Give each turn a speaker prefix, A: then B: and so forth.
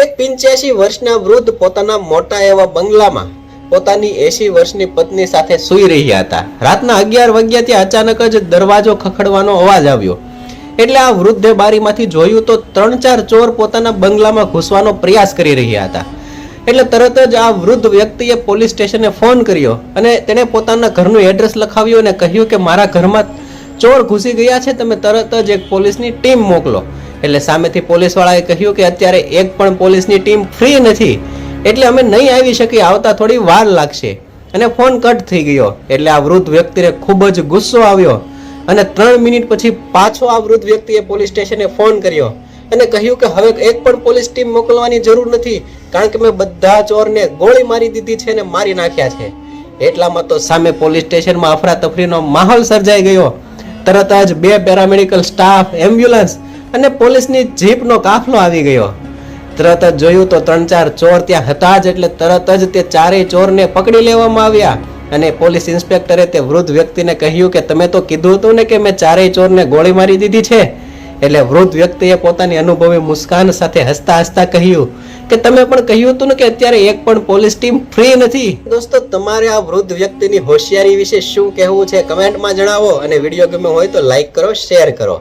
A: એક 85 વર્ષના વૃદ્ધ પોતાના મોટા એવા બંગલામાં પોતાની 80 વર્ષની પત્ની સાથે સૂઈ રહ્યા હતા. રાતના 11 વાગ્યા ત્યાં અચાનક જ દરવાજો ખખડવાનો અવાજ આવ્યો. એટલે આ વૃદ્ધે બારીમાંથી જોયું તો 3-4 ચોર પોતાના બંગલામાં ઘૂસવાનો પ્રયાસ કરી રહ્યા હતા. એટલે તરત જ આ વૃદ્ધ વ્યક્તિએ પોલીસ સ્ટેશને ફોન કર્યો અને તેણે પોતાના ઘરનું એડ્રેસ લખાવ્યું અને કહ્યું કે મારા ઘરમાં ચોર ઘૂસી ગયા છે, તમે તરત જ એક પોલીસની ટીમ મોકલો. એટલે સામેથી પોલીસવાળાએ કહ્યું કે અત્યારે એક પણ પોલીસની ટીમ ફ્રી નથી, એટલે અમે નહીં આવી શકીએ, આવતા થોડી વાર લાગશે. અને ફોન કટ થઈ ગયો. એટલે આ વૃદ્ધ વ્યક્તિને ખૂબ જ ગુસ્સો આવ્યો અને 3 મિનિટ પછી પાછો આ વૃદ્ધ વ્યક્તિએ પોલીસ સ્ટેશને ફોન કર્યો અને કહ્યું કે હવે એક પણ પોલીસ ટીમ મોકલવાની જરૂર નથી, કારણ કે મેં બધા ચોરને ગોળી મારી દીધી છે અને મારી નાખ્યા છે. એટલામાં તો સામે પોલીસ સ્ટેશનમાં અફરાતફરીનો માહોલ સર્જાઈ ગયો. તરત જ 2 પેરામેડિકલ સ્ટાફ, એમ્બ્યુલન્સ અને પોલીસની જીપનો કાફલો આવી ગયો. તરત જ જોયું તો 3-4 ચોર ત્યાં હતા જ. એટલે તરત જ તે ચારેય ચોરને પકડી લેવામાં આવ્યા અને પોલીસ ઇન્સ્પેક્ટરે તે વૃદ્ધ વ્યક્તિને કહ્યું કે તમે તો કીધું હતું ને કે મેં ચારેય ચોરને ગોળી મારી દીધી છે. એટલે વૃદ્ધ વ્યક્તિએ પોતાની અનુભવી મુસ્કાન સાથે હસતા હસતા કહ્યું કે તમે પણ કહ્યું હતું ને કે અત્યારે એક પણ પોલીસ ટીમ ફ્રી નથી. દોસ્તો, તમારે આ વૃદ્ધ વ્યક્તિની હોશિયારી વિશે શું કહેવું છે કમેન્ટમાં જણાવો અને વિડીયો ગમે હોય તો લાઈક કરો, શેર કરો.